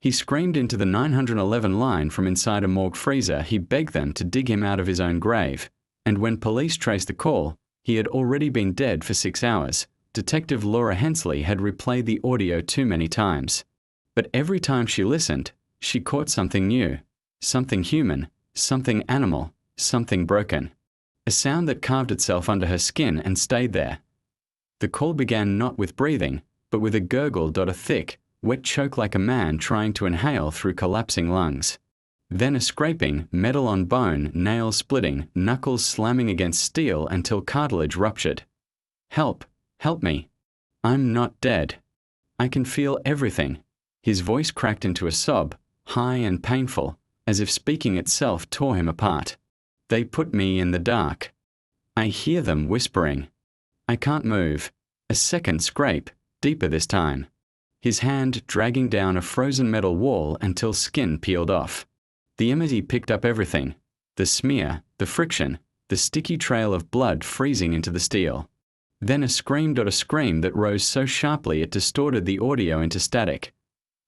He screamed into the 911 line from inside a morgue freezer. He begged them to dig him out of his own grave. And when police traced the call, he had already been dead for 6 hours. Detective Laura Hensley had replayed the audio too many times. But every time she listened, she caught something new, something human, something animal, something broken. A sound that carved itself under her skin and stayed there. The call began not with breathing, but with a gurgle. A thick, wet choke like a man trying to inhale through collapsing lungs. Then a scraping, metal on bone, nails splitting, knuckles slamming against steel until cartilage ruptured. Help, help me. I'm not dead. I can feel everything. His voice cracked into a sob, high and painful, as if speaking itself tore him apart. They put me in the dark. I hear them whispering. I can't move. A second scrape, deeper this time. His hand dragging down a frozen metal wall until skin peeled off. The EMT picked up everything. The smear, the friction, the sticky trail of blood freezing into the steel. Then a scream. A scream that rose so sharply it distorted the audio into static.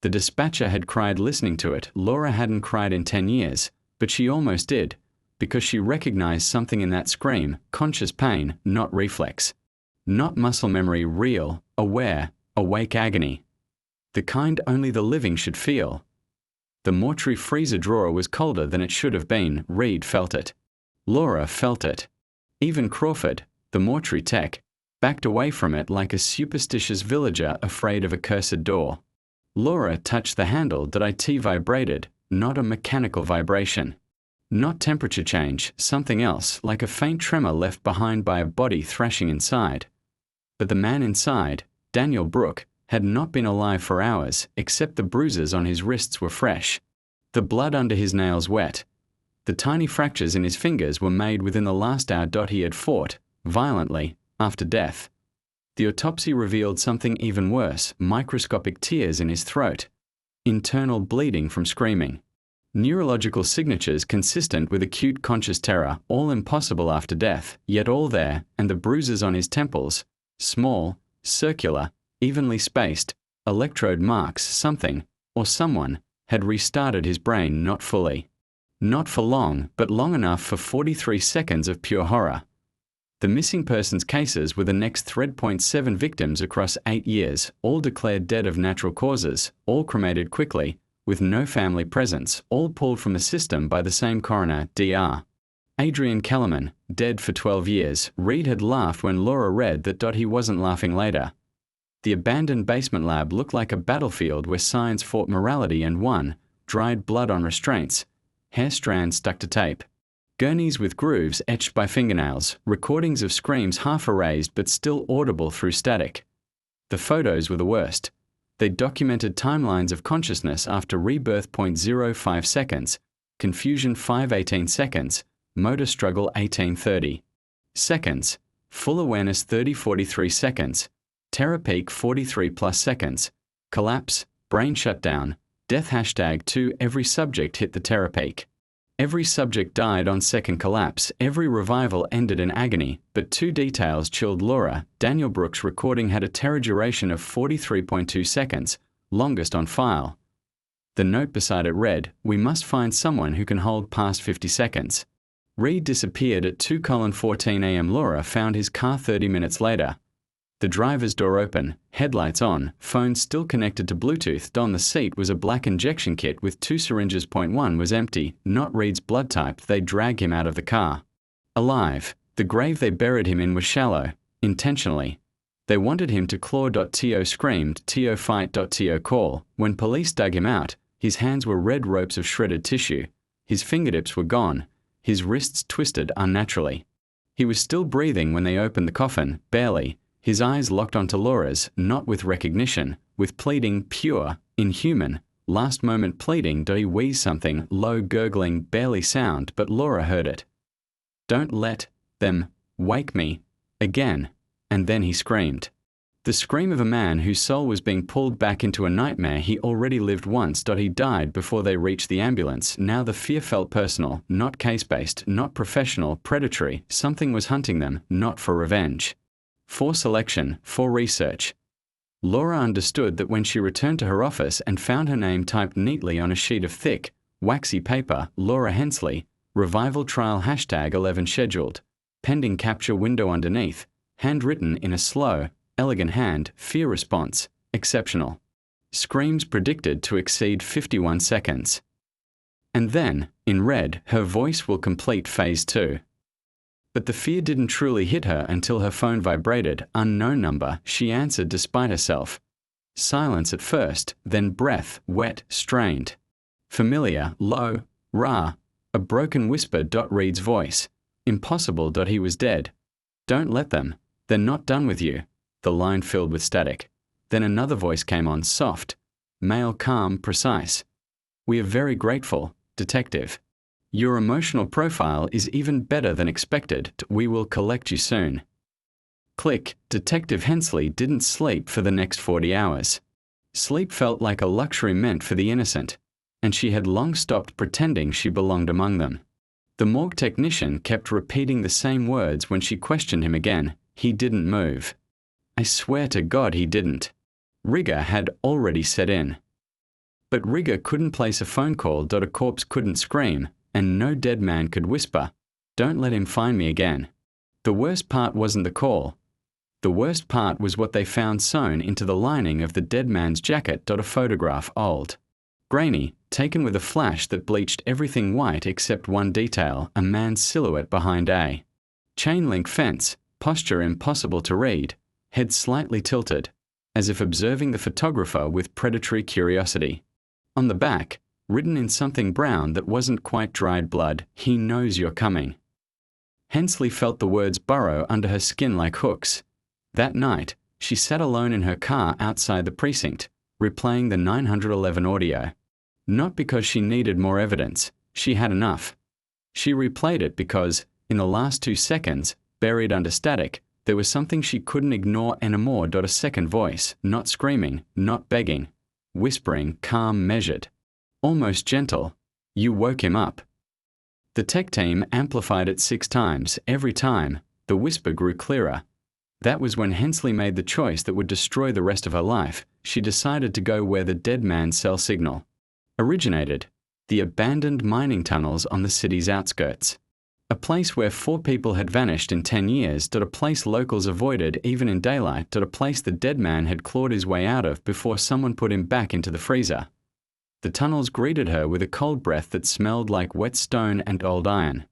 The dispatcher had cried listening to it. Laura hadn't cried in 10 years, but she almost did, because she recognized something in that scream, conscious pain, not reflex. Not muscle memory, real, aware, awake agony. The kind only the living should feel. The mortuary freezer drawer was colder than it should have been. Reed felt it. Laura felt it. Even Crawford, the mortuary tech, backed away from it like a superstitious villager afraid of a cursed door. Laura touched the handle. It vibrated, not a mechanical vibration. Not temperature change, something else, like a faint tremor left behind by a body thrashing inside. But the man inside, Daniel Brooke, had not been alive for hours, except the bruises on his wrists were fresh. The blood under his nails wet. The tiny fractures in his fingers were made within the last hour. He had fought, violently, after death. The autopsy revealed something even worse, microscopic tears in his throat. Internal bleeding from screaming. Neurological signatures consistent with acute conscious terror, all impossible after death, yet all there, and the bruises on his temples, small, circular, evenly spaced, electrode marks. Something, or someone, had restarted his brain. Not fully. Not for long, but long enough for 43 seconds of pure horror. The missing persons cases were the next thread. 7 victims across 8 years, all declared dead of natural causes, all cremated quickly, with no family presence, all pulled from the system by the same coroner, Dr. Adrian Kellerman, dead for 12 years. Reed had laughed when Laura read that. He wasn't laughing later. The abandoned basement lab looked like a battlefield where science fought morality and won. Dried blood on restraints, hair strands stuck to tape, gurneys with grooves etched by fingernails, recordings of screams half erased but still audible through static. The photos were the worst. They documented timelines of consciousness after rebirth. 0.05 seconds, confusion 5:18 seconds, motor struggle 18:30 seconds, full awareness 30:43 seconds, terror peak 43+ seconds, collapse, brain shutdown, death #2. Every subject hit the terror peak. Every subject died on second collapse. Every revival ended in agony, but 2 details chilled Laura. Daniel Brooke's recording had a terror duration of 43.2 seconds, longest on file. The note beside it read, "We must find someone who can hold past 50 seconds." Reed disappeared at 2:14 a.m. Laura found his car 30 minutes later. The driver's door open, headlights on, phone still connected to Bluetooth. On the seat was a black injection kit with 2 syringes. One was empty, not Reed's blood type. They dragged him out of the car. Alive. The grave they buried him in was shallow, intentionally. They wanted him to claw. To screamed, to fight. To call. When police dug him out, his hands were red ropes of shredded tissue. His fingertips were gone. His wrists twisted unnaturally. He was still breathing when they opened the coffin, barely. His eyes locked onto Laura's, not with recognition, with pleading, pure, inhuman, last-moment pleading. He wheezed something, low gurgling, barely sound, but Laura heard it. "Don't let them wake me again." And then he screamed. The scream of a man whose soul was being pulled back into a nightmare he already lived once. He died before they reached the ambulance. Now the fear felt personal, not case-based, not professional, predatory. Something was hunting them, not for revenge. For selection, for research. Laura understood that when she returned to her office and found her name typed neatly on a sheet of thick, waxy paper, Laura Hensley, revival trial #11 scheduled, pending capture window underneath, handwritten in a slow, elegant hand, fear response, exceptional. Screams predicted to exceed 51 seconds. And then, in red, her voice will complete phase 2. But the fear didn't truly hit her until her phone vibrated. Unknown number, she answered despite herself. Silence at first, then breath, wet, strained. Familiar, low, "Ra." A broken whisper. Reed's voice. Impossible. He was dead. Don't let them. They're not done with you. The line filled with static. Then another voice came on, soft. Male, calm, precise. We are very grateful, Detective. Your emotional profile is even better than expected. We will collect you soon. Click. Detective Hensley didn't sleep for the next 40 hours. Sleep felt like a luxury meant for the innocent, and she had long stopped pretending she belonged among them. The morgue technician kept repeating the same words when she questioned him again. He didn't move. I swear to God he didn't. Rigor had already set in. But rigor couldn't place a phone call. A corpse couldn't scream, and no dead man could whisper, "Don't let him find me again." The worst part wasn't the call. The worst part was what they found sewn into the lining of the dead man's jacket. A photograph, old, grainy, taken with a flash that bleached everything white except one detail, a man's silhouette behind a chain-link fence, posture impossible to read, head slightly tilted, as if observing the photographer with predatory curiosity. On the back, written in something brown that wasn't quite dried blood, "He knows you're coming." Hensley felt the words burrow under her skin like hooks. That night, she sat alone in her car outside the precinct, replaying the 911 audio. Not because she needed more evidence, she had enough. She replayed it because, in the last 2 seconds, buried under static, there was something she couldn't ignore anymore. A second voice, not screaming, not begging, whispering, calm, measured, almost gentle. You woke him up. The tech team amplified it 6 times. Every time, the whisper grew clearer. That was when Hensley made the choice that would destroy the rest of her life. She decided to go where the dead man's cell signal originated, the abandoned mining tunnels on the city's outskirts. A place where 4 people had vanished in 10 years. A place locals avoided even in daylight. A place the dead man had clawed his way out of before someone put him back into the freezer. The tunnels greeted her with a cold breath that smelled like wet stone and old iron.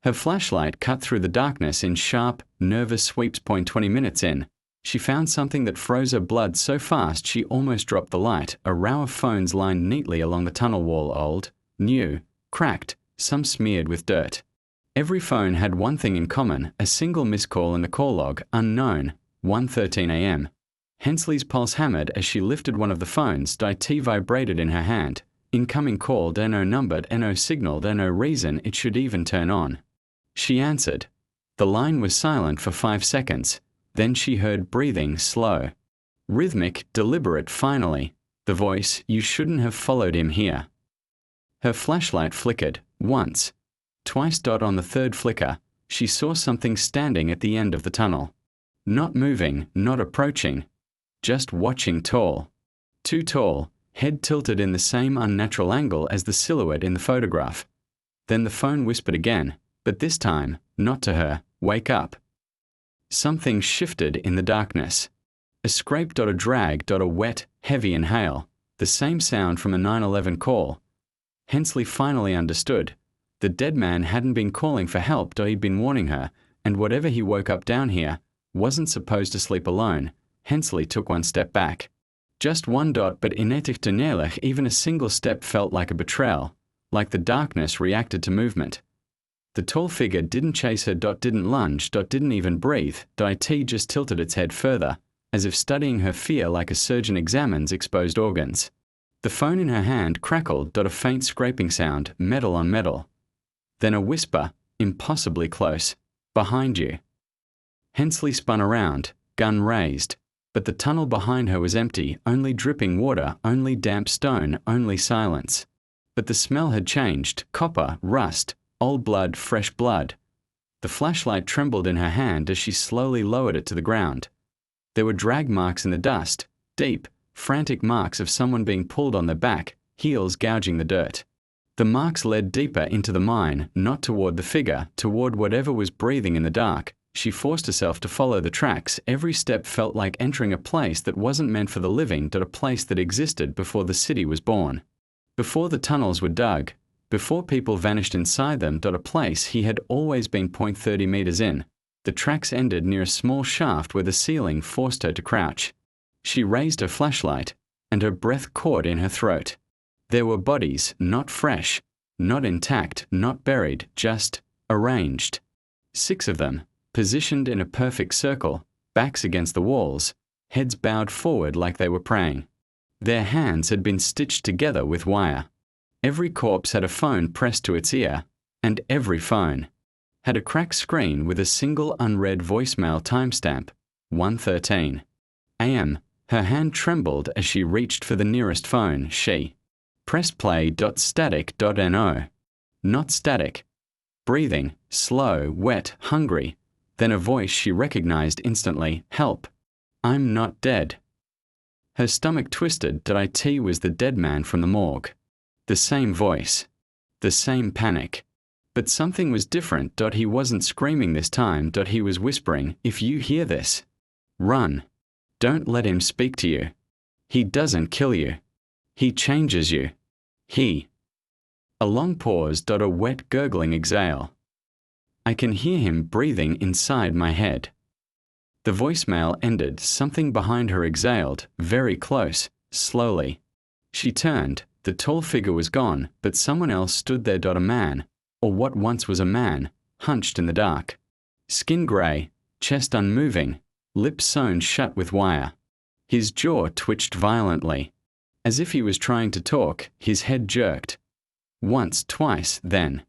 Her flashlight cut through the darkness in sharp, nervous sweeps. 20 minutes in, she found something that froze her blood so fast she almost dropped the light. A row of phones lined neatly along the tunnel wall, old, new, cracked, some smeared with dirt. Every phone had one thing in common, a single missed call in the call log, unknown, 1:13 a.m. Hensley's pulse hammered as she lifted one of the phones. IT vibrated in her hand. Incoming call. No numbered, no signal, no reason it should even turn on. She answered. The line was silent for 5 seconds. Then she heard breathing, slow, rhythmic, deliberate. Finally, the voice, "You shouldn't have followed him here." Her flashlight flickered, once, twice. On the third flicker, she saw something standing at the end of the tunnel. Not moving, not approaching, just watching. Tall. Too tall, head tilted in the same unnatural angle as the silhouette in the photograph. Then the phone whispered again, but this time, not to her, "Wake up." Something shifted in the darkness. A scrape. A drag. A wet, heavy inhale. The same sound from a 911 call. Hensley finally understood. The dead man hadn't been calling for help. He'd been warning her, and whatever he woke up down here, wasn't supposed to sleep alone. Hensley took one step back. Just one. But inetic to neerlich, even a single step felt like a betrayal, like the darkness reacted to movement. The tall figure didn't chase her. Didn't lunge. Didn't even breathe. IT just tilted its head further, as if studying her fear like a surgeon examines exposed organs. The phone in her hand crackled. A faint scraping sound, metal on metal. Then a whisper, impossibly close, "Behind you." Hensley spun around, gun raised, but the tunnel behind her was empty, only dripping water, only damp stone, only silence. But the smell had changed, copper, rust, old blood, fresh blood. The flashlight trembled in her hand as she slowly lowered it to the ground. There were drag marks in the dust, deep, frantic marks of someone being pulled on their back, heels gouging the dirt. The marks led deeper into the mine, not toward the figure, toward whatever was breathing in the dark. She forced herself to follow the tracks. Every step felt like entering a place that wasn't meant for the living, but a place that existed before the city was born. Before the tunnels were dug, before people vanished inside them, a place he had always been 30 meters in. The tracks ended near a small shaft where the ceiling forced her to crouch. She raised her flashlight, and her breath caught in her throat. There were bodies, not fresh, not intact, not buried, just arranged. 6 of them, positioned in a perfect circle, backs against the walls, heads bowed forward like they were praying. Their hands had been stitched together with wire. Every corpse had a phone pressed to its ear, and every phone had a cracked screen with a single unread voicemail timestamp, 1:13 a.m. Her hand trembled as she reached for the nearest phone. She pressed play.static.no. Not static. Breathing, slow, wet, hungry. Then a voice she recognized instantly. Help. I'm not dead. Her stomach twisted. It was the dead man from the morgue. The same voice. The same panic. But something was different. He wasn't screaming this time. He was whispering, if you hear this, run. Don't let him speak to you. He doesn't kill you. He changes you. He. A long pause. A wet gurgling exhale. I can hear him breathing inside my head. The voicemail ended. Something behind her exhaled, very close, slowly. She turned. The tall figure was gone, but someone else stood there. A man, or what once was a man, hunched in the dark. Skin grey, chest unmoving, lips sewn shut with wire. His jaw twitched violently. As if he was trying to talk, his head jerked. Once, twice, then.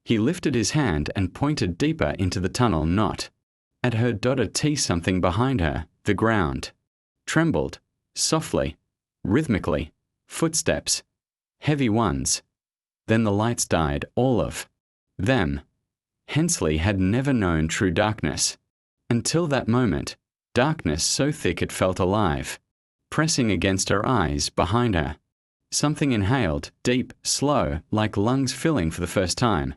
He lifted his hand and pointed deeper into the tunnel, not at her. Something behind her, the ground, trembled, softly, rhythmically, footsteps, heavy ones. Then the lights died, all of them. Hensley had never known true darkness. Until that moment, darkness so thick it felt alive, pressing against her eyes, behind her. Something inhaled, deep, slow, like lungs filling for the first time.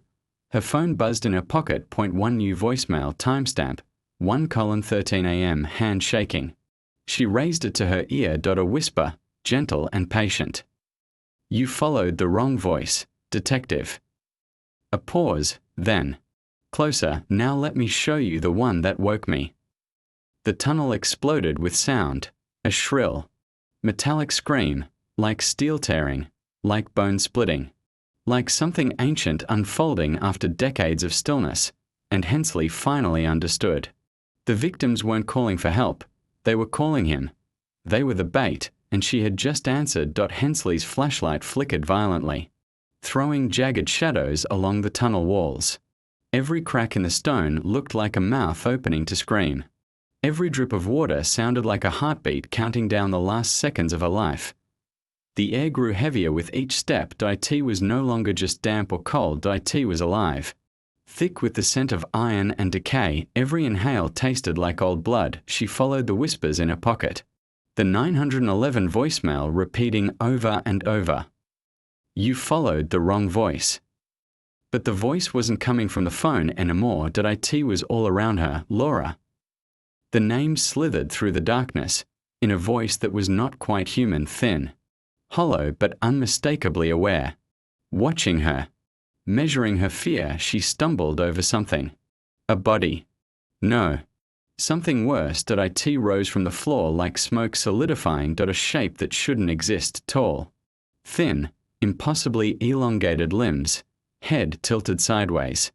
Her phone buzzed in her pocket. One new voicemail, timestamp, 1:13 a.m., hand shaking. She raised it to her ear. A whisper, gentle and patient. You followed the wrong voice, detective. A pause, then. Closer, now let me show you the one that woke me. The tunnel exploded with sound, a shrill, metallic scream, like steel tearing, like bone splitting, like something ancient unfolding after decades of stillness, and Hensley finally understood. The victims weren't calling for help, they were calling him. They were the bait, and she had just answered. Hensley's flashlight flickered violently, throwing jagged shadows along the tunnel walls. Every crack in the stone looked like a mouth opening to scream. Every drip of water sounded like a heartbeat counting down the last seconds of her life. The air grew heavier with each step. It was no longer just damp or cold. It was alive. Thick with the scent of iron and decay, every inhale tasted like old blood. She followed the whispers in her pocket. The 911 voicemail repeating over and over. You followed the wrong voice. But the voice wasn't coming from the phone anymore. It was all around her. Laura. The name slithered through the darkness, in a voice that was not quite human, thin, hollow but unmistakably aware. Watching her. Measuring her fear, she stumbled over something. A body. No. Something worse. It rose from the floor like smoke solidifying. A shape that shouldn't exist. Tall. Thin. Impossibly elongated limbs. Head tilted sideways.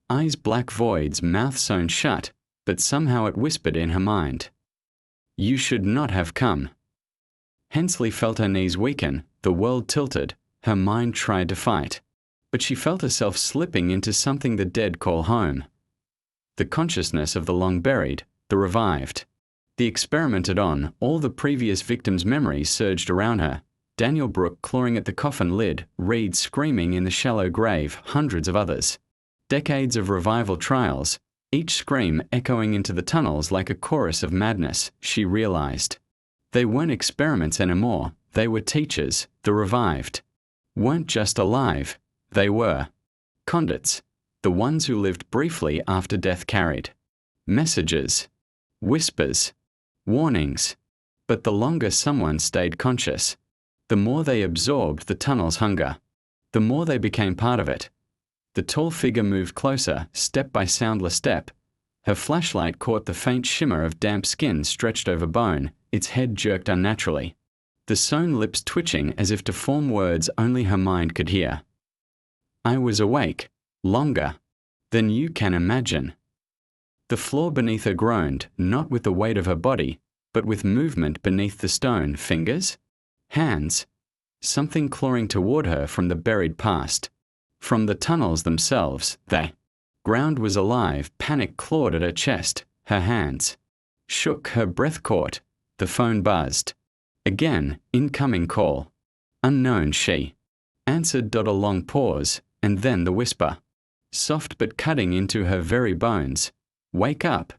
Eyes black voids, mouth sewn shut, but somehow it whispered in her mind. You should not have come. Hensley felt her knees weaken, the world tilted, her mind tried to fight. But she felt herself slipping into something the dead call home. The consciousness of the long buried, the revived. The experimented on, all the previous victims' memories surged around her. Daniel Brooke clawing at the coffin lid, Reed screaming in the shallow grave, hundreds of others. Decades of revival trials, each scream echoing into the tunnels like a chorus of madness, she realized. They weren't experiments anymore, they were teachers, the revived. Weren't just alive, they were conduits, the ones who lived briefly after death carried messages, whispers, warnings. But the longer someone stayed conscious, the more they absorbed the tunnel's hunger, the more they became part of it. The tall figure moved closer, step by soundless step. Her flashlight caught the faint shimmer of damp skin stretched over bone, its head jerked unnaturally, the sewn lips twitching as if to form words only her mind could hear. I was awake, longer than you can imagine. The floor beneath her groaned, not with the weight of her body, but with movement beneath the stone, fingers, hands, something clawing toward her from the buried past. From the tunnels themselves, the ground was alive, panic clawed at her chest, her hands shook, her breath caught, the phone buzzed. Again, incoming call. Unknown she answered. A long pause, and then the whisper, soft but cutting into her very bones. Wake up.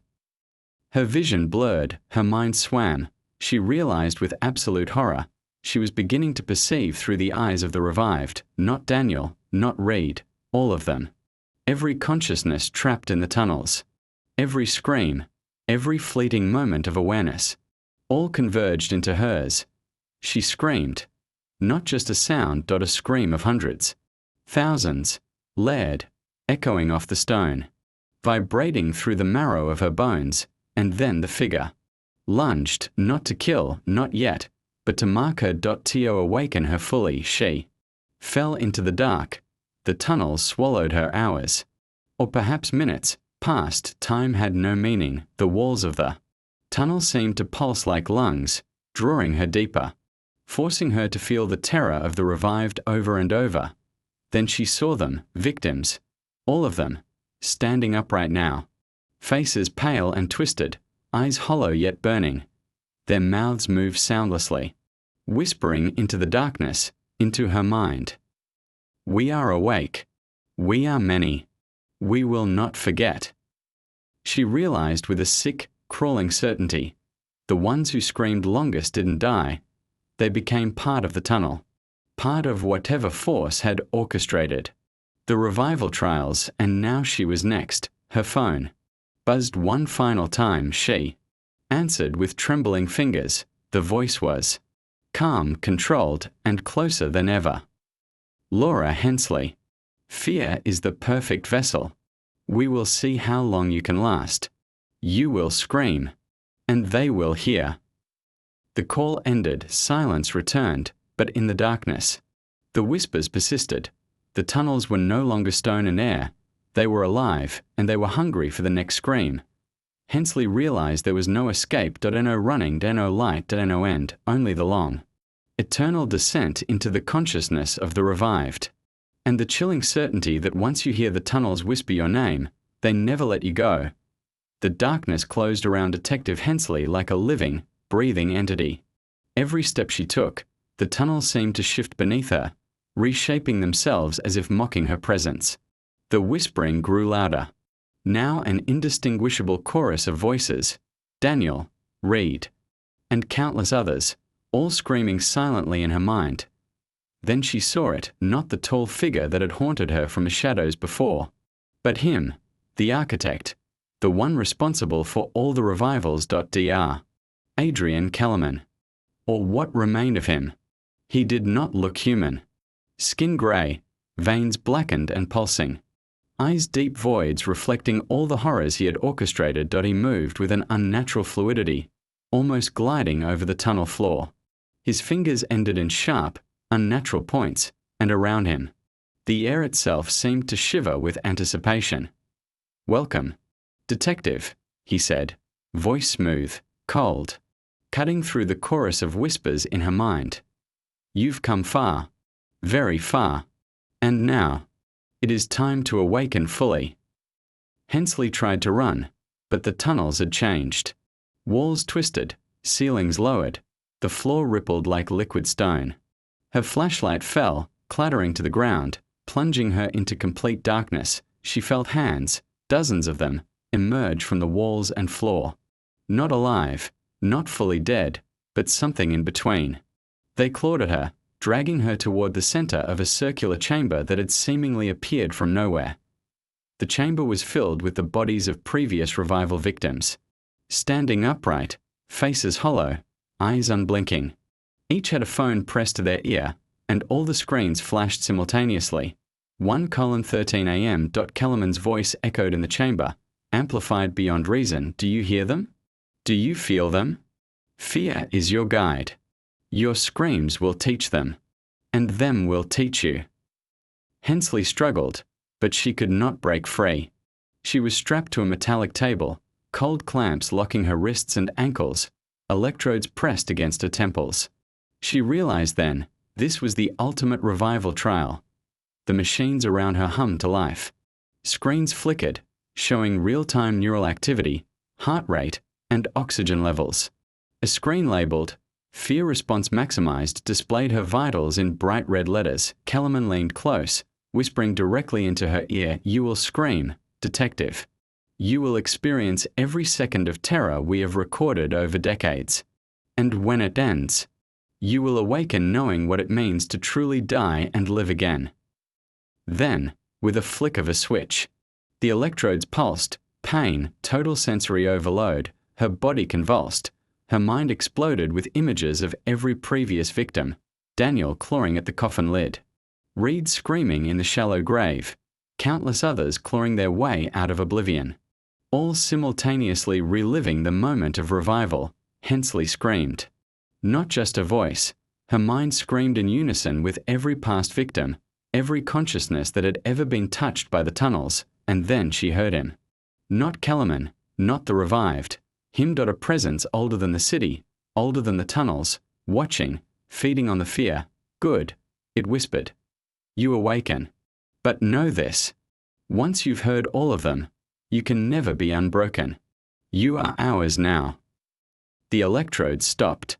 Her vision blurred, her mind swam. She realized with absolute horror, she was beginning to perceive through the eyes of the revived, not Daniel, not Reed, all of them. Every consciousness trapped in the tunnels. Every scream, every fleeting moment of awareness, all converged into hers. She screamed. Not just a sound, a scream of hundreds. Thousands, layered, echoing off the stone, vibrating through the marrow of her bones, and then the figure lunged, not to kill, not yet, but to mark her. To awaken her fully, she fell into the dark. The tunnel swallowed her hours, or perhaps minutes, passed. Time had no meaning. The walls of the tunnel seemed to pulse like lungs, drawing her deeper, forcing her to feel the terror of the revived over and over. Then she saw them, victims, all of them, standing upright now, faces pale and twisted, eyes hollow yet burning. Their mouths moved soundlessly, whispering into the darkness, into her mind. We are awake. We are many. We will not forget. She realized with a sick, crawling certainty, the ones who screamed longest didn't die. They became part of the tunnel, part of whatever force had orchestrated the revival trials, and now she was next. Her phone buzzed one final time. She answered with trembling fingers. The voice was calm, controlled, and closer than ever. Laura Hensley. Fear is the perfect vessel. We will see how long you can last. You will scream, and they will hear. The call ended, silence returned, but in the darkness, the whispers persisted. The tunnels were no longer stone and air. They were alive, and they were hungry for the next scream. Hensley realized there was no escape. No running, no light, no end, only the long, eternal descent into the consciousness of the revived. And the chilling certainty that once you hear the tunnels whisper your name, they never let you go. The darkness closed around Detective Hensley like a living, breathing entity. Every step she took, the tunnels seemed to shift beneath her, reshaping themselves as if mocking her presence. The whispering grew louder. Now an indistinguishable chorus of voices, Daniel, Reed, and countless others, all screaming silently in her mind. Then she saw it, not the tall figure that had haunted her from the shadows before, but him, the architect, the one responsible for all the revivals. Dr. Adrian Kellerman. Or what remained of him. He did not look human. Skin grey, veins blackened and pulsing, eyes deep voids reflecting all the horrors he had orchestrated. He moved with an unnatural fluidity, almost gliding over the tunnel floor. His fingers ended in sharp, unnatural points, and around him, the air itself seemed to shiver with anticipation. Welcome, detective, he said, voice smooth, cold, cutting through the chorus of whispers in her mind. You've come far, very far, and now, it is time to awaken fully. Hensley tried to run, but the tunnels had changed. Walls twisted, ceilings lowered, the floor rippled like liquid stone. Her flashlight fell, clattering to the ground, plunging her into complete darkness. She felt hands, dozens of them, emerge from the walls and floor. Not alive, not fully dead, but something in between. They clawed at her, dragging her toward the center of a circular chamber that had seemingly appeared from nowhere. The chamber was filled with the bodies of previous revival victims, standing upright, faces hollow, eyes unblinking. Each had a phone pressed to their ear, and all the screens flashed simultaneously. 1:13 a.m. Kellerman's voice echoed in the chamber, amplified beyond reason. Do you hear them? Do you feel them? Fear is your guide. Your screams will teach them, and them will teach you. Hensley struggled, but she could not break free. She was strapped to a metallic table, cold clamps locking her wrists and ankles, electrodes pressed against her temples. She realized then, this was the ultimate revival trial. The machines around her hummed to life. Screens flickered, showing real-time neural activity, heart rate, and oxygen levels. A screen labeled, "Fear Response Maximized," displayed her vitals in bright red letters. Kellerman leaned close, whispering directly into her ear, "You will scream, detective. You will experience every second of terror we have recorded over decades. And when it ends, you will awaken knowing what it means to truly die and live again." Then, with a flick of a switch, the electrodes pulsed, pain, total sensory overload, her body convulsed, her mind exploded with images of every previous victim, Daniel clawing at the coffin lid, Reed screaming in the shallow grave, countless others clawing their way out of oblivion. All simultaneously reliving the moment of revival. Hensley screamed. Not just her voice, her mind screamed in unison with every past victim, every consciousness that had ever been touched by the tunnels, and then she heard him. Not Kellerman, not the revived, him. A presence older than the city, older than the tunnels, watching, feeding on the fear. Good, it whispered. You awaken. But know this. Once you've heard all of them, you can never be unbroken. You are ours now. The electrodes stopped.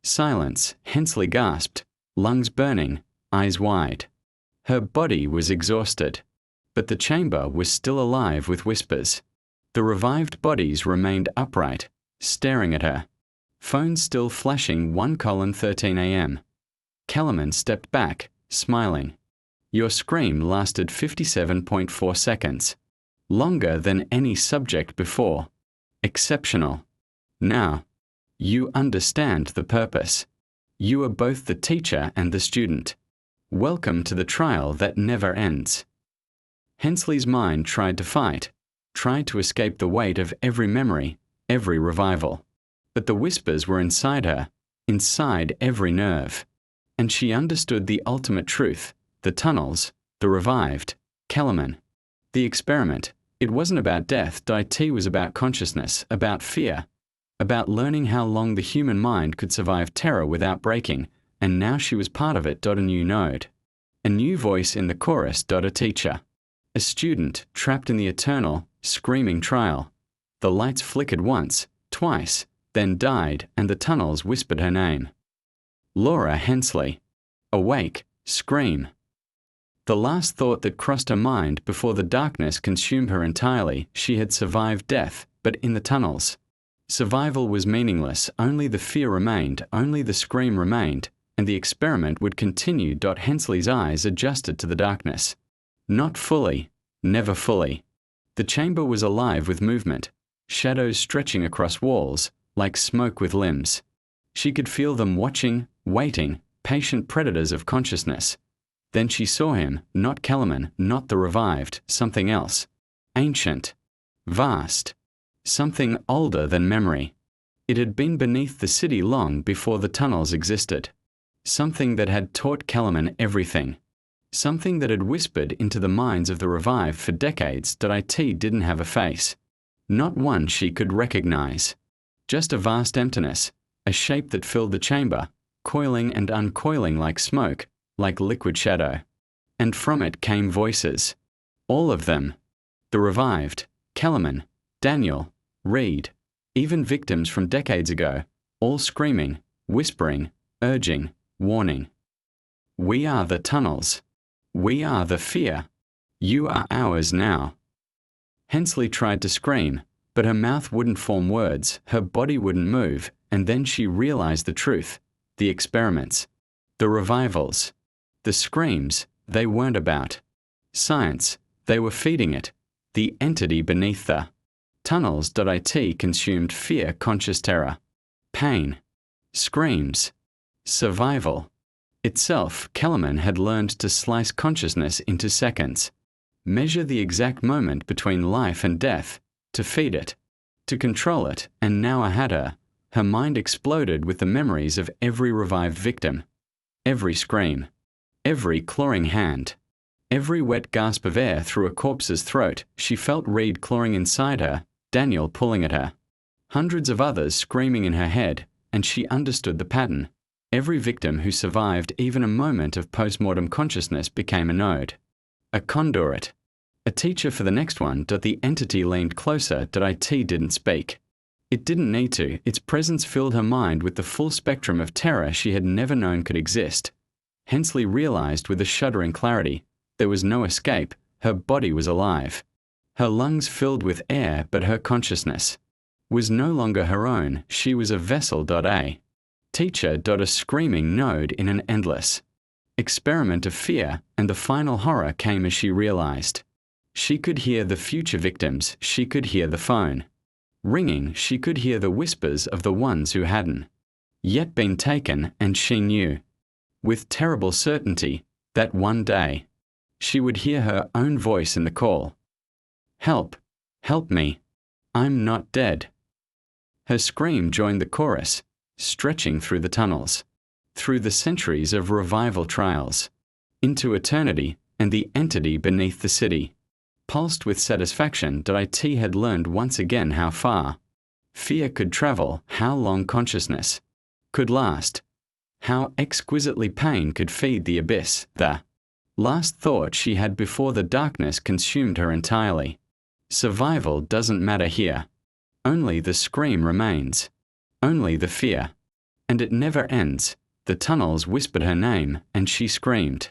Silence. Hensley gasped, lungs burning, eyes wide. Her body was exhausted, but the chamber was still alive with whispers. The revived bodies remained upright, staring at her. Phones still flashing. 1:13 a.m. Kellerman stepped back, smiling. Your scream lasted 57.4 seconds. Longer than any subject before. Exceptional. Now, you understand the purpose. You are both the teacher and the student. Welcome to the trial that never ends. Hensley's mind tried to fight, tried to escape the weight of every memory, every revival. But the whispers were inside her, inside every nerve. And she understood the ultimate truth, the tunnels, the revived, Kellerman. The experiment, it wasn't about death. It was about consciousness, about fear, about learning how long the human mind could survive terror without breaking, and now she was part of it. A new node. A new voice in the chorus. A teacher. A student trapped in the eternal, screaming trial. The lights flickered once, twice, then died, and the tunnels whispered her name. Laura Hensley. Awake, scream. The last thought that crossed her mind before the darkness consumed her entirely. She had survived death, but in the tunnels. Survival was meaningless. Only the fear remained, only the scream remained, and the experiment would continue. Hensley's eyes adjusted to the darkness. Not fully, never fully. The chamber was alive with movement, shadows stretching across walls, like smoke with limbs. She could feel them watching, waiting, patient predators of consciousness. Then she saw him, not Kellerman, not the revived, something else. Ancient. Vast. Something older than memory. It had been beneath the city long before the tunnels existed. Something that had taught Kellerman everything. Something that had whispered into the minds of the revived for decades. It didn't have a face. Not one she could recognize. Just a vast emptiness, a shape that filled the chamber, coiling and uncoiling like smoke, like liquid shadow. And from it came voices. All of them. The revived, Kellerman, Daniel, Reed, even victims from decades ago, all screaming, whispering, urging, warning. We are the tunnels. We are the fear. You are ours now. Hensley tried to scream, but her mouth wouldn't form words, her body wouldn't move, and then she realized the truth. The experiments, the revivals, the screams, they weren't about science, they were feeding it, the entity beneath the tunnels.it consumed fear, conscious terror, pain, screams, survival itself. Kellerman had learned to slice consciousness into seconds, measure the exact moment between life and death, to feed it, to control it, and now I had her. Her mind exploded with the memories of every revived victim, every scream, every clawing hand, every wet gasp of air through a corpse's throat. She felt Reed clawing inside her, Daniel pulling at her, hundreds of others screaming in her head, and she understood the pattern. Every victim who survived even a moment of post-mortem consciousness became a node, a conduit, a teacher for the next one. The entity leaned closer. It didn't speak. It didn't need to. Its presence filled her mind with the full spectrum of terror she had never known could exist. Hensley realized with a shuddering clarity, there was no escape. Her body was alive. Her lungs filled with air, but her consciousness was no longer her own. She was a vessel. A teacher. A screaming node in an endless experiment of fear, and the final horror came as she realized. She could hear the future victims. She could hear the phone ringing. She could hear the whispers of the ones who hadn't yet been taken, and she knew, with terrible certainty, that one day she would hear her own voice in the call. Help! Help me! I'm not dead. Her scream joined the chorus, stretching through the tunnels, through the centuries of revival trials, into eternity and the entity beneath the city. Pulsed with satisfaction, IT had learned once again how far fear could travel, how long consciousness could last, how exquisitely pain could feed the abyss. The last thought she had before the darkness consumed her entirely. Survival doesn't matter here. Only the scream remains. Only the fear. And it never ends. The tunnels whispered her name, and she screamed.